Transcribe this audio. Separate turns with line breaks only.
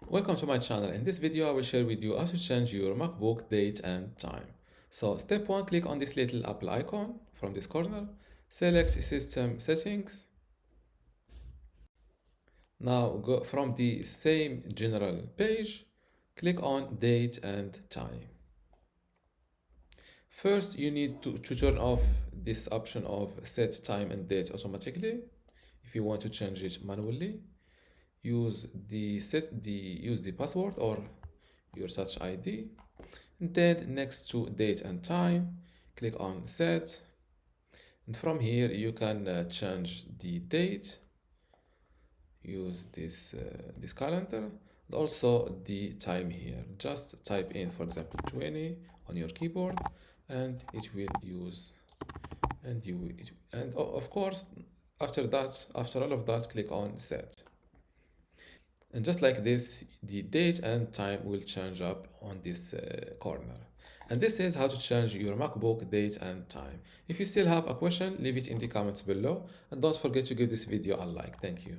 Welcome to my channel. In this video, I will share with you how to change your MacBook date and time. So step 1, click on this little Apple icon from this corner. Select System Settings. Now go from the same general page, click on Date and Time. First, you need to turn off this option of Set Time and Date automatically. If you want to change it manually, use the password or your Touch ID. And then next to date and time, click on Set. And from here, you can change the date. Use this calendar and also the time here. Just type in, for example, 20 on your keyboard, and it will use. And of course, after all of that, click on Set. And just like this, the date and time will change up on this corner. And this is how to change your MacBook date and time. If you still have a question, leave it in the comments below. And don't forget to give this video a like. Thank you.